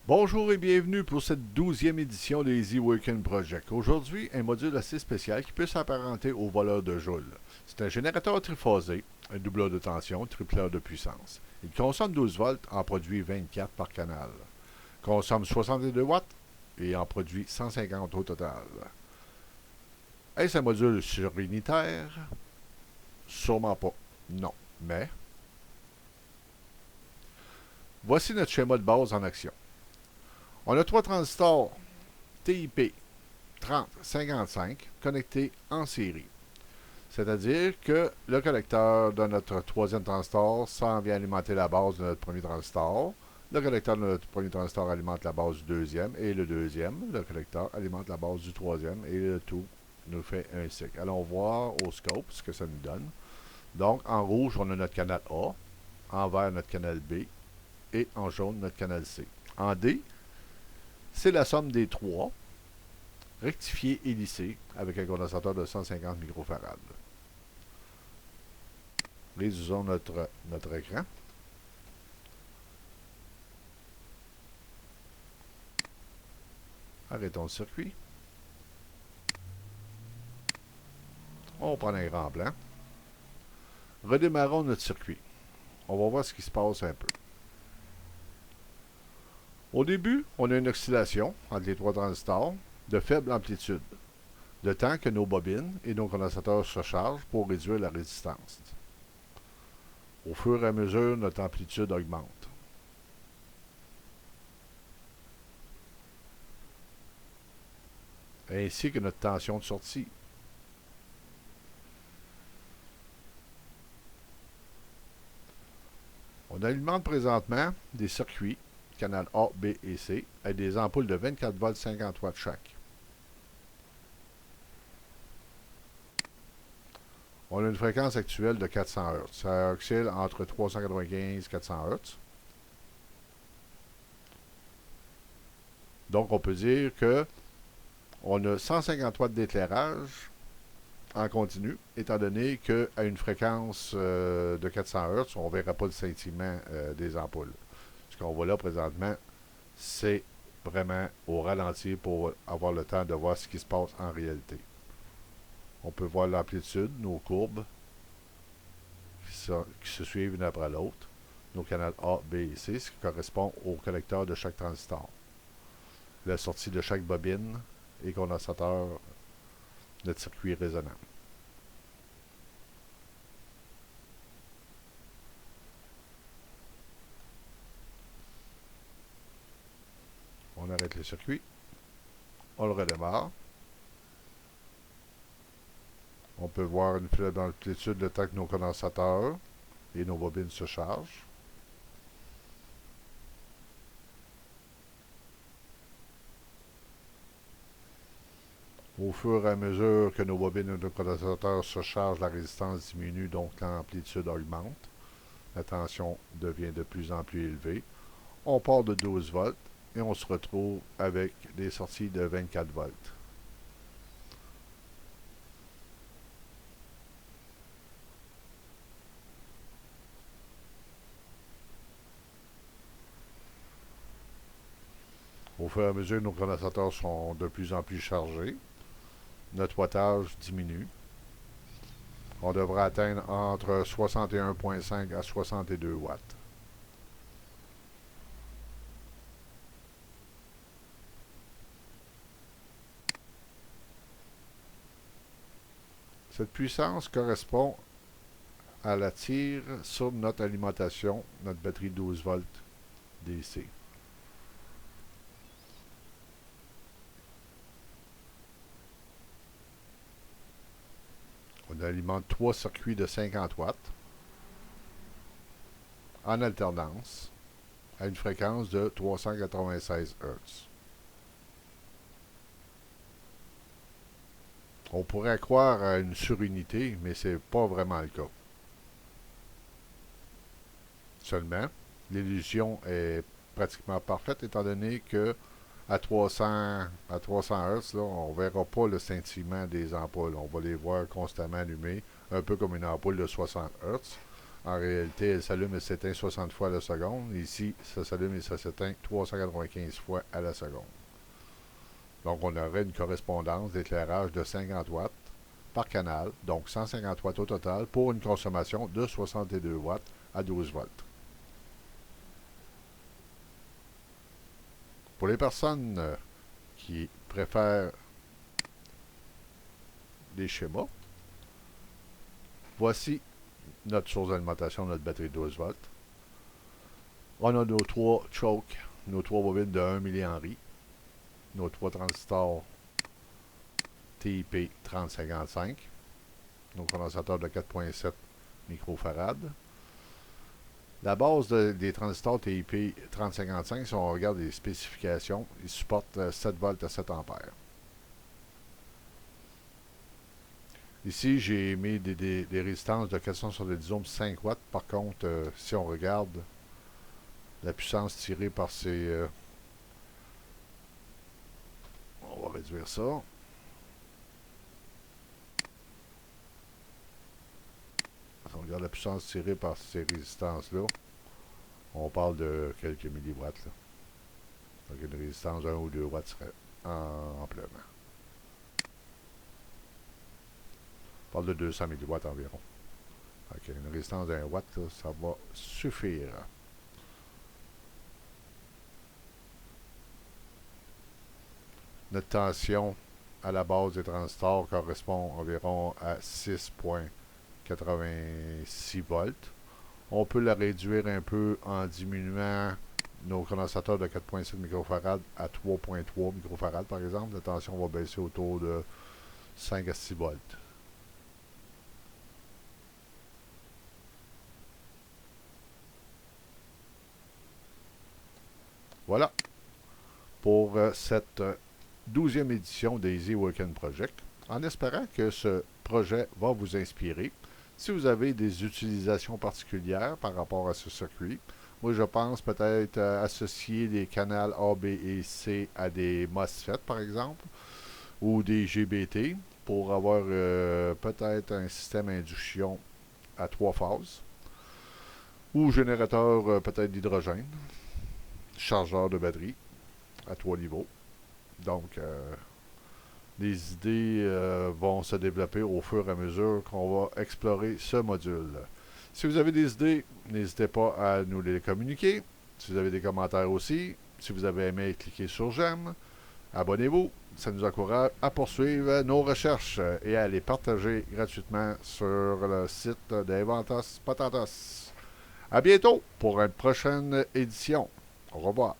Bonjour et bienvenue pour cette 12e édition des Easy Working Project. Aujourd'hui, un module assez spécial qui peut s'apparenter au voleur de Joule. C'est un générateur triphasé, un doubleur de tension, tripleur de puissance. Il consomme 12 volts, en produit 24 par canal. Consomme 62 watts et en produit 150 au total. Est-ce un module surinitaire? Sûrement pas. Non. Mais, voici notre schéma de base en action. On a trois transistors TIP 3055 connectés en série. C'est-à-dire que le connecteur de notre troisième transistor s'en vient alimenter la base de notre premier transistor. Le connecteur de notre premier transistor alimente la base du deuxième et le deuxième, le connecteur, alimente la base du troisième et le tout nous fait un cycle. Allons voir au scope ce que ça nous donne. Donc, en rouge, on a notre canal A, en vert, notre canal B et en jaune, notre canal C. En D, c'est la somme des trois, rectifié et lissé avec un condensateur de 150 microfarad. Réduisons notre écran. Arrêtons le circuit. On prend un grand blanc. Redémarrons notre circuit. On va voir ce qui se passe un peu. Au début, on a une oscillation entre les trois transistors de faible amplitude, le temps que nos bobines et nos condensateurs se chargent pour réduire la résistance. Au fur et à mesure, notre amplitude augmente. Ainsi que notre tension de sortie. On alimente présentement des circuits, canal A, B et C, avec des ampoules de 24 volts 50 watts chaque. On a une fréquence actuelle de 400 Hz. Ça oscille entre 395 et 400 Hz. Donc, on peut dire que on a 150 watts d'éclairage en continu, étant donné qu'à une fréquence de 400 Hz, on ne verra pas le scintillement des ampoules. Ce qu'on voit là présentement, c'est vraiment au ralenti pour avoir le temps de voir ce qui se passe en réalité. On peut voir l'amplitude, nos courbes qui se suivent l'une après l'autre, nos canaux A, B et C, ce qui correspond au connecteur de chaque transistor. La sortie de chaque bobine et condensateur de notre circuit résonant. On arrête le circuit. On le redémarre. On peut voir une faible amplitude le temps que nos condensateurs et nos bobines se chargent. Au fur et à mesure que nos bobines et nos condensateurs se chargent, la résistance diminue, donc l'amplitude augmente. La tension devient de plus en plus élevée. On part de 12 volts et on se retrouve avec des sorties de 24 volts. Au fur et à mesure, nos condensateurs sont de plus en plus chargés. Notre wattage diminue. On devrait atteindre entre 61,5 à 62 watts. Cette puissance correspond à la tire sur notre alimentation, notre batterie 12 volts DC. On alimente trois circuits de 50 watts en alternance à une fréquence de 396 Hz. On pourrait croire à une surinité, mais ce n'est pas vraiment le cas. Seulement, l'illusion est pratiquement parfaite étant donné que à 300 Hz, là, on ne verra pas le scintillement des ampoules. On va les voir constamment allumées, un peu comme une ampoule de 60 Hz. En réalité, elle s'allume et s'éteint 60 fois à la seconde. Ici, ça s'allume et ça s'éteint 395 fois à la seconde. Donc, on aurait une correspondance d'éclairage de 50 watts par canal, donc 150 watts au total, pour une consommation de 62 watts à 12 volts. Pour les personnes qui préfèrent des schémas, voici notre source d'alimentation de notre batterie de 12 volts. On a nos 3 chokes, nos 3 bobines de 1 mA, nos 3 transistors TIP 3055, nos condensateurs de 4.7 microfarad. La base des transistors TIP 3055, si on regarde les spécifications, ils supportent 7 volts à 7 ampères. Ici, j'ai mis des résistances de 470 ohms 5 watts. Par contre, si on regarde la puissance tirée par ces... on va réduire ça. Si on regarde la puissance tirée par ces résistances-là, on parle de quelques milliwatts. Là. Donc une résistance de 1 ou 2 watts serait amplement. On parle de 200 milliwatts environ. Donc une résistance d'1 watt, là, ça va suffire. Notre tension à la base des transistors correspond environ à 6,86 volts. On peut la réduire un peu en diminuant nos condensateurs de 4.7 microfarad à 3.3 microfarad par exemple. La tension va baisser autour de 5 à 6 volts. Voilà pour cette 12e édition des Easy Weekend Project, en espérant que ce projet va vous inspirer. Si vous avez des utilisations particulières par rapport à ce circuit, moi je pense peut-être associer des canaux A, B et C à des MOSFET par exemple, ou des GBT pour avoir peut-être un système induction à 3 phases, ou générateur peut-être d'hydrogène, chargeur de batterie à 3 niveaux. Donc, les idées vont se développer au fur et à mesure qu'on va explorer ce module. Si vous avez des idées, n'hésitez pas à nous les communiquer. Si vous avez des commentaires aussi, si vous avez aimé, cliquez sur j'aime. Abonnez-vous, ça nous encourage à poursuivre nos recherches et à les partager gratuitement sur le site d'Inventos Patatos. À bientôt pour une prochaine édition. Au revoir.